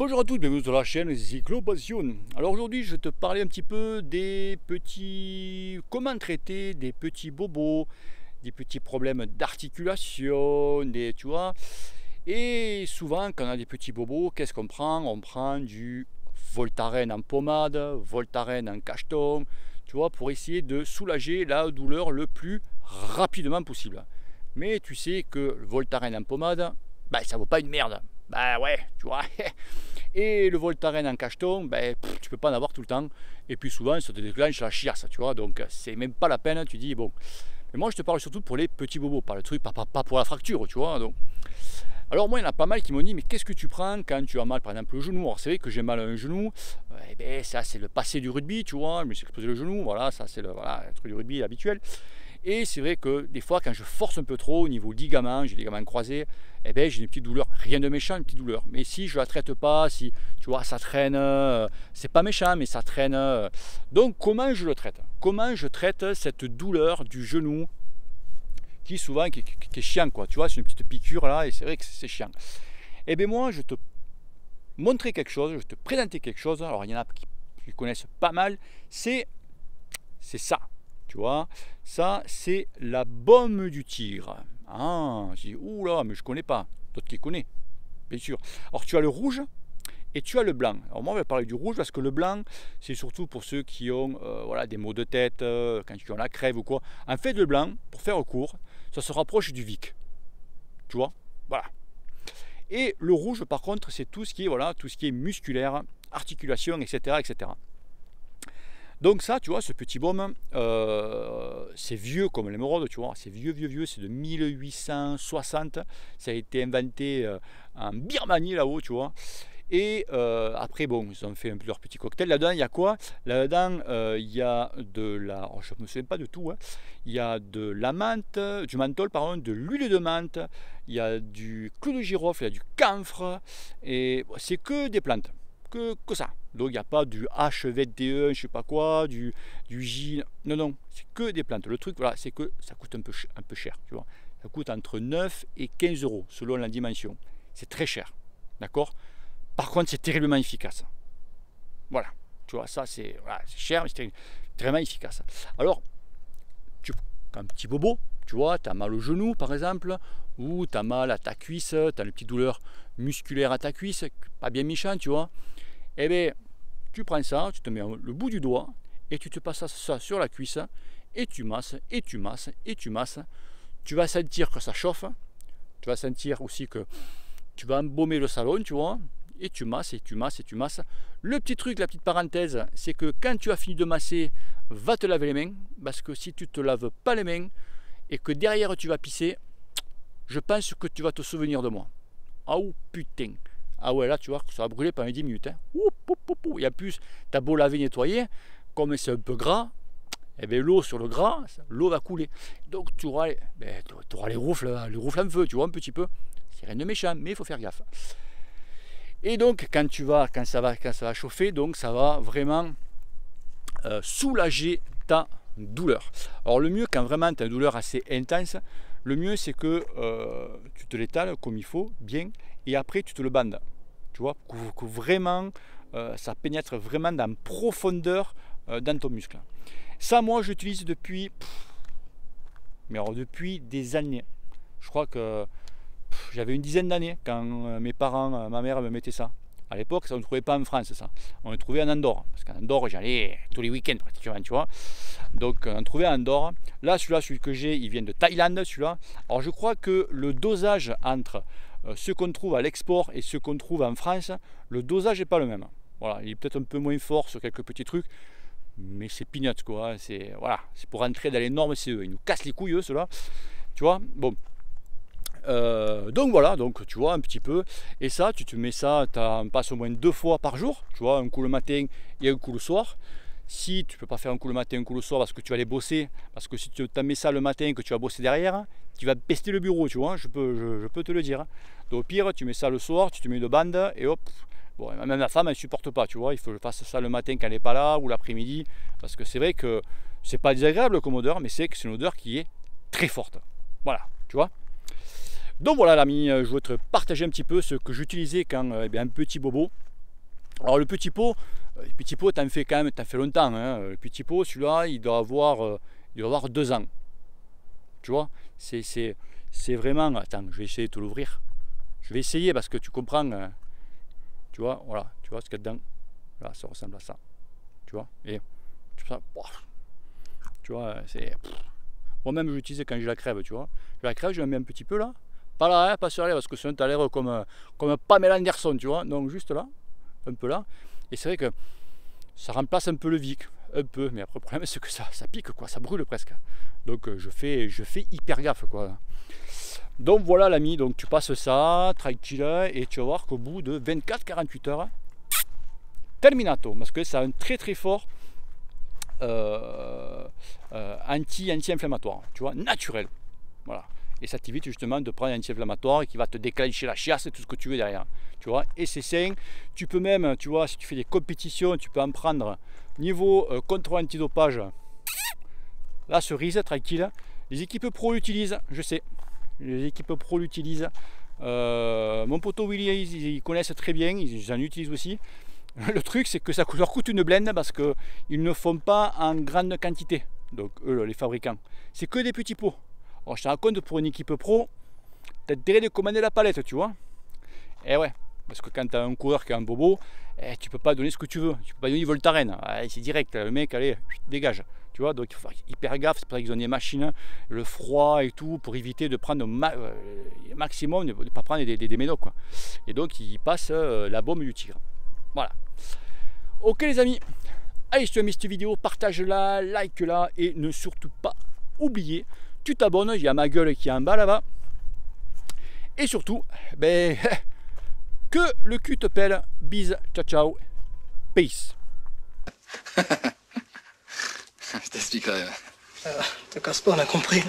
Bonjour à tous, bienvenue sur la chaîne Cyclopassion. Alors aujourd'hui je vais te parler un petit peu des petits... comment traiter des petits bobos, des petits problèmes d'articulation, tu vois. Et souvent quand on a des petits bobos, qu'est-ce qu'on prend? On prend du Voltaren en pommade, Voltaren en cacheton, tu vois, pour essayer de soulager la douleur le plus rapidement possible. Mais tu sais que le Voltaren en pommade, ça vaut pas une merde. Bah ouais, tu vois. Et le Voltaren en cacheton, tu peux pas en avoir tout le temps. Et puis souvent, ça te déclenche la chiasse, tu vois. Donc c'est même pas la peine. Tu dis bon. Mais moi, je te parle surtout pour les petits bobos, pas le truc, pas pour la fracture, tu vois. Donc. Alors moi, il y en a pas mal qui m'ont dit, mais qu'est-ce que tu prends quand tu as mal, par exemple, le genou? Alors c'est vrai que j'ai mal à un genou. Ça, c'est le passé du rugby, tu vois. Je me suis explosé le genou. Voilà, ça c'est le truc du rugby habituel. Et c'est vrai que des fois, quand je force un peu trop au niveau ligament, j'ai les ligaments croisés, j'ai une petite douleur. Rien de méchant, une petite douleur. Mais si je la traite pas, si tu vois, ça traîne, c'est pas méchant, mais ça traîne. Donc, comment je le traite? Comment je traite cette douleur du genou qui souvent qui est chiant, quoi. Tu vois, c'est une petite piqûre là, et c'est vrai que c'est chiant. Et bien moi, je te montrer quelque chose, je te présenter quelque chose. Alors, il y en a qui connaissent pas mal. C'est ça. Tu vois, ça c'est la baume du tigre. Ah, je dis, oula, mais je connais pas. D'autres qui connaissent, bien sûr. Alors tu as le rouge et tu as le blanc. Alors moi, on va parler du rouge parce que le blanc, c'est surtout pour ceux qui ont voilà, des maux de tête, quand tu as la crève ou quoi. En fait, le blanc, pour faire court, ça se rapproche du Vic. Tu vois, voilà. Et le rouge, par contre, c'est tout ce qui est, voilà, tout ce qui est musculaire, articulation, etc., etc. Donc ça, tu vois, ce petit baume, c'est vieux comme l'émeraude, tu vois, c'est vieux, c'est de 1860, ça a été inventé en Birmanie là-haut, tu vois. Et après, bon, ils ont fait leur petit cocktail. Là-dedans, il y a quoi? Là-dedans, il y a de la... Oh, je ne me souviens pas de tout. Hein. Il y a de la menthe, du menthol, pardon, de l'huile de menthe. Il y a du clou de girofle, il y a du camphre. Et c'est que des plantes. Que ça. Donc, il n'y a pas du HVDE, je ne sais pas quoi, du J. Non, non, c'est que des plantes. Le truc, voilà, c'est que ça coûte un peu cher, tu vois. Ça coûte entre 9 et 15 euros selon la dimension. C'est très cher. D'accord? Par contre, c'est terriblement efficace. Voilà, tu vois, ça c'est voilà, cher, mais c'est terriblement efficace. Alors, tu as un petit bobo, tu vois, tu as mal au genou par exemple, ou tu as mal à ta cuisse, tu as une petite douleur musculaire à ta cuisse, pas bien méchant, tu vois. Eh bien, tu prends ça, tu te mets le bout du doigt, et tu te passes ça sur la cuisse, et tu masses, et tu masses, et tu masses. Tu vas sentir que ça chauffe, tu vas sentir aussi que tu vas embaumer le salon, tu vois. Et tu masses, et tu masses, et tu masses. Le petit truc, la petite parenthèse, c'est que quand tu as fini de masser, va te laver les mains. Parce que si tu ne te laves pas les mains et que derrière tu vas pisser, je pense que tu vas te souvenir de moi. Ah ou putain. Ah ouais, là tu vois que ça va brûler pendant 10 minutes. Hein. Et en plus, tu as beau laver, nettoyer, comme c'est un peu gras, et bien l'eau sur le gras, l'eau va couler. Donc tu auras, les roufles en feu, tu vois, un petit peu. C'est rien de méchant, mais il faut faire gaffe. Et donc quand ça va chauffer, donc ça va vraiment soulager ta douleur. Alors le mieux, quand vraiment tu as une douleur assez intense, le mieux c'est que tu te l'étales comme il faut, bien, et après tu te le bandes. Tu vois, que vraiment ça pénètre vraiment dans profondeur dans ton muscle. Ça, moi j'utilise depuis des années. Je crois que j'avais une dizaine d'années quand mes parents, ma mère me mettait ça. À l'époque, ça on ne trouvait pas en France, ça. On le trouvait en Andorre. Parce qu'en Andorre, j'allais tous les week-ends pratiquement, tu vois. Donc, on le trouvait en Andorre. Là, celui que j'ai, il vient de Thaïlande, celui-là. Alors, je crois que le dosage entre ce qu'on trouve à l'export et ce qu'on trouve en France, le dosage n'est pas le même. Voilà, il est peut-être un peu moins fort sur quelques petits trucs. Mais c'est peanuts, quoi. C'est voilà, pour rentrer dans les normes CE. Ils nous cassent les couilles, eux, ceux-là. Tu vois, bon. Donc voilà, donc tu vois un petit peu, et ça tu te mets ça, tu en passes au moins 2 fois par jour, tu vois, un coup le matin et un coup le soir. Si tu peux pas faire un coup le matin, un coup le soir parce que tu vas aller bosser, parce que si tu t'en mets ça le matin et que tu vas bosser derrière, tu vas pester le bureau, tu vois, je peux te le dire. Donc au pire, tu mets ça le soir, tu te mets une bande et hop. Bon, même la femme elle supporte pas, tu vois, il faut que je fasse ça le matin quand elle n'est pas là ou l'après-midi, parce que c'est vrai que c'est pas désagréable comme odeur, mais c'est que c'est une odeur qui est très forte. Voilà, tu vois. Donc voilà l'ami, je voulais te partager un petit peu ce que j'utilisais quand un petit bobo. Alors le petit pot t'en fais quand même, t'en fais longtemps. Hein. Le petit pot, celui-là, il doit avoir 2 ans. Tu vois, c'est vraiment... Attends, je vais essayer de te l'ouvrir. Je vais essayer parce que tu comprends. Tu vois, voilà, tu vois ce qu'il y a dedans. Voilà, ça ressemble à ça. Tu vois, et tu vois, c'est... Moi-même, je l'utilise quand j'ai la crève, tu vois. J'ai la crève, je la mets un petit peu là. Pas là, hein, pas sur l'air, parce que sinon, tu as l'air comme Pamela Anderson, tu vois. Donc, juste là, un peu là. Et c'est vrai que ça remplace un peu le Vic, un peu. Mais après, le problème, c'est que ça pique, quoi. Ça brûle presque. Donc, je fais hyper gaffe, quoi. Donc, voilà, l'ami. Donc, tu passes ça, tranquille, et tu vas voir qu'au bout de 24-48 heures, terminato. Parce que ça a un très, très fort... anti-inflammatoire, tu vois, naturel. Voilà. Et ça t'évite justement de prendre un anti-inflammatoire qui va te déclencher la chiasse et tout ce que tu veux derrière. Tu vois, et c'est sain. Tu peux même, tu vois, si tu fais des compétitions, tu peux en prendre niveau contrôle antidopage. La cerise, tranquille. Les équipes pro l'utilisent, je sais. Les équipes pro l'utilisent. Mon poteau Willy, ils connaissent très bien, ils en utilisent aussi. Le truc, c'est que ça leur coûte une blende parce qu'ils ne font pas en grande quantité. Donc, eux, les fabricants. C'est que des petits pots. Alors, je te raconte, pour une équipe pro, tu as intérêt de commander la palette, tu vois. Et ouais, parce que quand tu as un coureur qui a un bobo, tu peux pas donner ce que tu veux. Tu peux pas donner Voltaren. C'est direct, le mec, allez, dégage. Tu vois, donc il faut faire hyper gaffe. C'est pour ça qu'ils ont des machines, le froid et tout, pour éviter de prendre le maximum, de ne pas prendre des médocs, quoi. Et donc, ils passent la bombe du tigre. Voilà. Ok les amis, allez, si tu as aimé cette vidéo, partage-la, like-la et ne surtout pas oublier, tu t'abonnes, il y a ma gueule qui est en bas là-bas. Et surtout, ben, que le cul te pèle. Bise, ciao ciao, peace. Je t'expliquerai. Te casse pas, on a compris.